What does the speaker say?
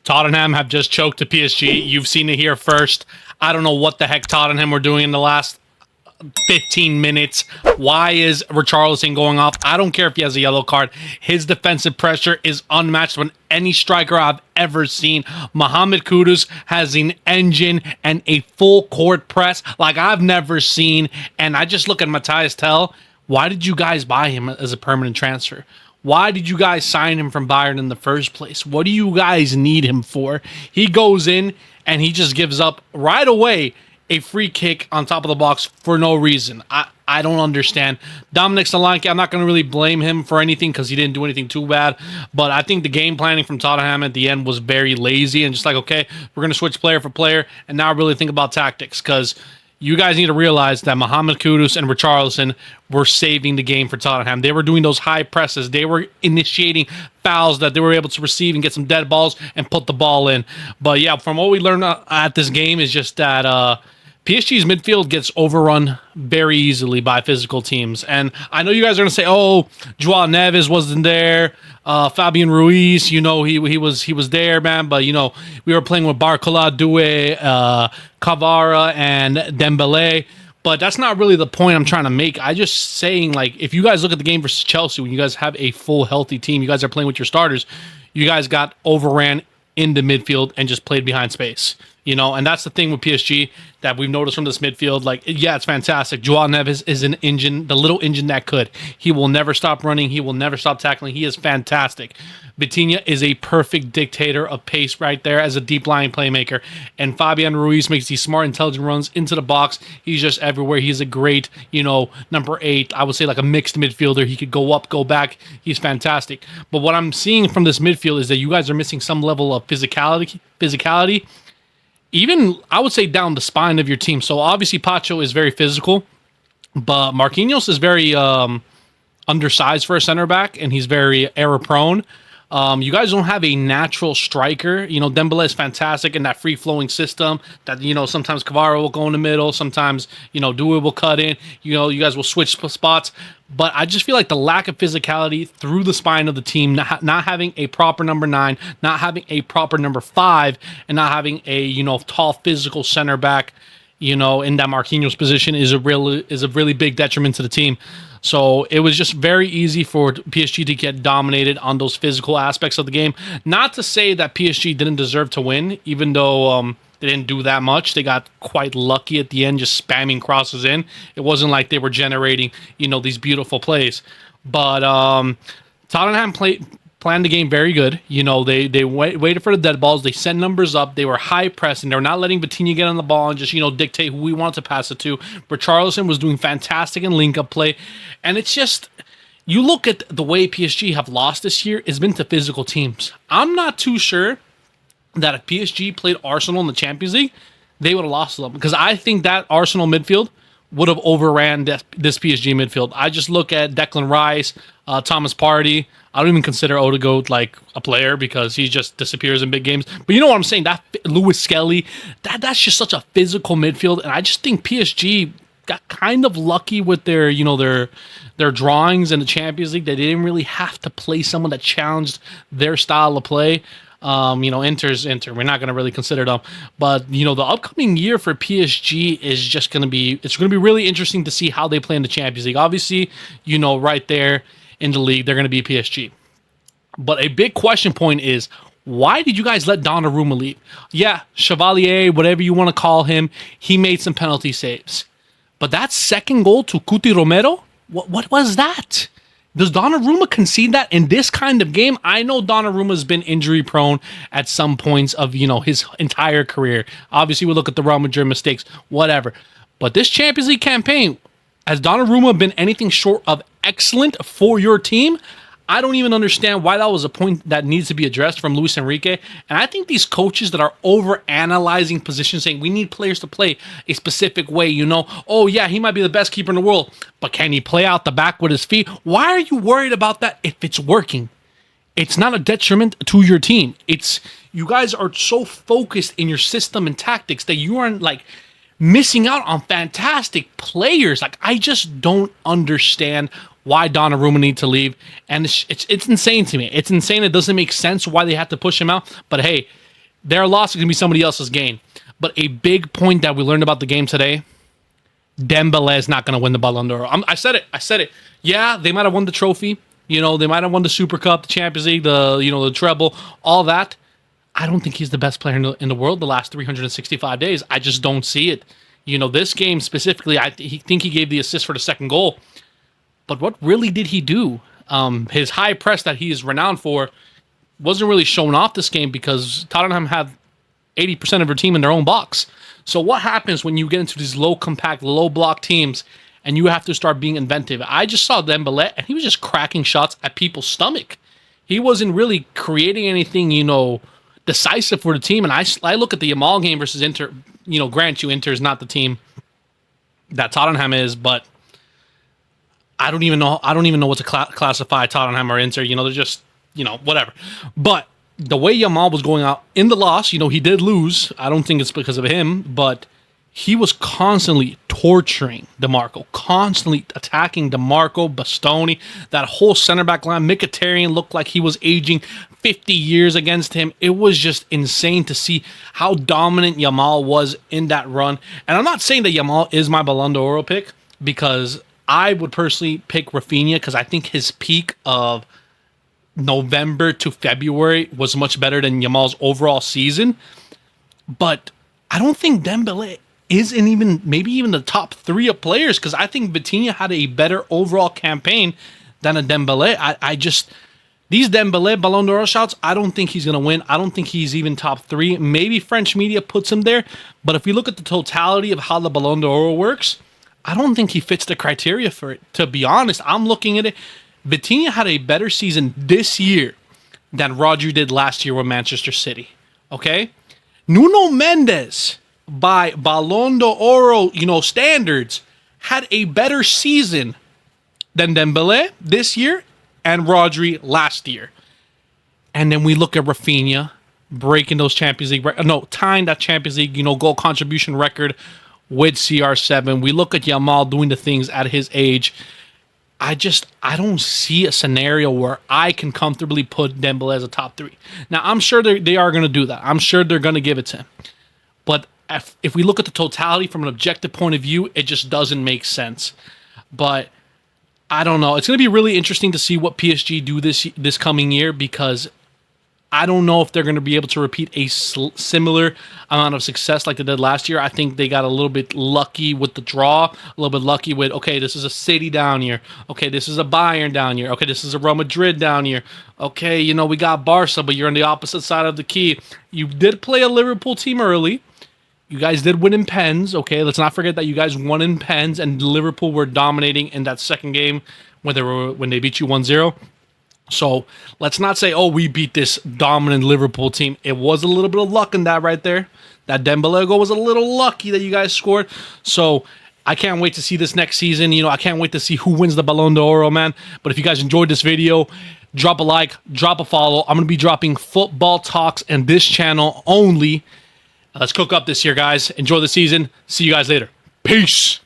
Tottenham have just choked to PSG. You've seen it here first. I don't know what the heck Tottenham were doing in the last 15 minutes. Why is Richarlison going off? I don't care if he has a yellow card. His defensive pressure is unmatched with any striker I've ever seen. Mohamed Kudus has an engine and a full court press like I've never seen. And I just look at Matthias Tell. Why did you guys buy him as a permanent transfer? Why did you guys sign him from Bayern in the first place? What do you guys need him for? He goes in and he just gives up right away a free kick on top of the box for no reason. I don't understand. Dominic Solanke, I'm not going to really blame him for anything because he didn't do anything too bad. But I think the game planning from Tottenham at the end was very lazy and just like, okay, we're going to switch player for player and now really think about tactics because you guys need to realize that Mohamed Kudus and Richarlison were saving the game for Tottenham. They were doing those high presses. They were initiating fouls that they were able to receive and get some dead balls and put the ball in. But yeah, from what we learned at this game is just that PSG's midfield gets overrun very easily by physical teams. And I know you guys are going to say, oh, Joao Neves wasn't there. Fabian Ruiz, he was there, man. But, we were playing with Barcola, Doué, Cavara, and Dembélé. But that's not really the point I'm trying to make. I just saying, like, if you guys look at the game versus Chelsea, when you guys have a full, healthy team, you guys are playing with your starters, you guys got overran in the midfield and just played behind space. And that's the thing with PSG that we've noticed from this midfield. Like, yeah, it's fantastic. Joao Neves is an engine, the little engine that could. He will never stop running. He will never stop tackling. He is fantastic. Vitinha is a perfect dictator of pace right there as a deep line playmaker. And Fabian Ruiz makes these smart, intelligent runs into the box. He's just everywhere. He's a great, number 8. I would say like a mixed midfielder. He could go up, go back. He's fantastic. But what I'm seeing from this midfield is that you guys are missing some level of physicality. Even, I would say, down the spine of your team. So, obviously, Pacho is very physical, but Marquinhos is very undersized for a center back, and he's very error-prone. You guys don't have a natural striker. Dembélé is fantastic in that free-flowing system that, sometimes Cavara will go in the middle. Sometimes, Doué will cut in. You guys will switch spots. But I just feel like the lack of physicality through the spine of the team, not having a proper number 9, not having a proper number 5, and not having a, tall physical center back, in that Marquinhos position is a really big detriment to the team. So it was just very easy for PSG to get dominated on those physical aspects of the game. Not to say that PSG didn't deserve to win, even though they didn't do that much. They got quite lucky at the end, just spamming crosses in. It wasn't like they were generating, these beautiful plays. But Tottenham planned the game very good. They waited for the dead balls. They sent numbers up. They were high pressing. They were not letting Vitinha get on the ball and just, dictate who we wanted to pass it to. Richarlison was doing fantastic in link-up play. And it's just, you look at the way PSG have lost this year, it's been to physical teams. I'm not too sure that if PSG played Arsenal in the Champions League, they would have lost to them. Because I think that Arsenal midfield would have overran this PSG midfield. I just look at Declan Rice, Thomas Partey. I don't even consider Odegaard like a player because he just disappears in big games. But you know what I'm saying? That Lewis Skelly, that's just such a physical midfield. And I just think PSG got kind of lucky with their drawings in the Champions League. They didn't really have to play someone that challenged their style of play. Inter's Inter. We're not going to really consider them. But, the upcoming year for PSG is just going to be, it's going to be really interesting to see how they play in the Champions League. Obviously, right there in the league, they're going to be PSG. But a big question point is, why did you guys let Donnarumma leave? Yeah, Chevalier, whatever you want to call him, he made some penalty saves. But that second goal to Cuti Romero, what was that? Does Donnarumma concede that in this kind of game? I know Donnarumma's been injury prone at some points of, his entire career. Obviously, we look at the Real Madrid mistakes, whatever. But this Champions League campaign, has Donnarumma been anything short of excellent for your team? I don't even understand why that was a point that needs to be addressed from Luis Enrique. And I think these coaches that are over-analyzing positions, saying we need players to play a specific way, oh yeah, he might be the best keeper in the world, but can he play out the back with his feet? Why are you worried about that if it's working? It's not a detriment to your team. It's, you guys are so focused in your system and tactics that you aren't missing out on fantastic players. I just don't understand why Donnarumma need to leave, and it's insane to me. It's insane. It doesn't make sense why they have to push him out. But hey, Their loss is going to be somebody else's gain. But a big point that we learned about the game today, Dembélé is not going to win the Ballon d'Or. I said it. Yeah, they might have won the trophy. You know, they might have won the Super Cup, the Champions League, the treble, all that. I don't think he's the best player in the world the last 365 days. I just don't see it. You know, this game specifically, I think he gave the assist for the second goal. But what really did he do? His high press that he is renowned for wasn't really shown off this game because Tottenham had 80% of their team in their own box. So what happens when you get into these low compact, low block teams and you have to start being inventive? I just saw Dembélé and he was just cracking shots at people's stomach. He wasn't really creating anything, decisive for the team. And I look at the Yamal game versus Inter. Grant you, Inter is not the team that Tottenham is, but I don't even know what to classify Tottenham or Inter. They're just, whatever. But the way Yamal was going out in the loss, he did lose. I don't think it's because of him, but he was constantly torturing DeMarco, constantly attacking DeMarco, Bastoni, that whole center back line. Mkhitaryan looked like he was aging 50 years against him. It was just insane to see how dominant Yamal was in that run. And I'm not saying that Yamal is my Ballon d'Or pick, because I would personally pick Rafinha, because I think his peak of November to February was much better than Yamal's overall season. But I don't think Dembélé isn't even the top 3 of players, because I think Vitinha had a better overall campaign than a Dembélé. These Dembélé Ballon d'Or shouts, I don't think he's going to win. I don't think he's even top 3. Maybe French media puts him there, but if we look at the totality of how the Ballon d'Or works, I don't think he fits the criteria for it. To be honest, I'm looking at it. Vitinha had a better season this year than Rodri did last year with Manchester City. Okay? Nuno Mendes, by Ballon d'Or, standards, had a better season than Dembélé this year and Rodri last year. And then we look at Rafinha breaking those Champions League, tying that Champions League, goal contribution record with CR7. We look at Yamal doing the things at his age. I don't see a scenario where I can comfortably put Dembélé as a top 3. Now, I'm sure they are going to do that. I'm sure they're going to give it to him. But if we look at the totality from an objective point of view, it just doesn't make sense. But I don't know. It's going to be really interesting to see what PSG do this coming year, because I don't know if they're going to be able to repeat a similar amount of success like they did last year. I think they got a little bit lucky with the draw, a little bit lucky with, okay, this is a City down here. Okay, this is a Bayern down here. Okay, this is a Real Madrid down here. Okay, we got Barca, but you're on the opposite side of the key. You did play a Liverpool team early. You guys did win in pens. Okay, let's not forget that you guys won in pens, and Liverpool were dominating in that second game when they beat you 1-0. So let's not say, we beat this dominant Liverpool team. It was a little bit of luck in that right there. That Dembélé goal was a little lucky that you guys scored. So I can't wait to see this next season. I can't wait to see who wins the Ballon d'Or, man. But if you guys enjoyed this video, drop a like, drop a follow. I'm going to be dropping football talks in this channel only. Let's cook up this year, guys. Enjoy the season. See you guys later. Peace.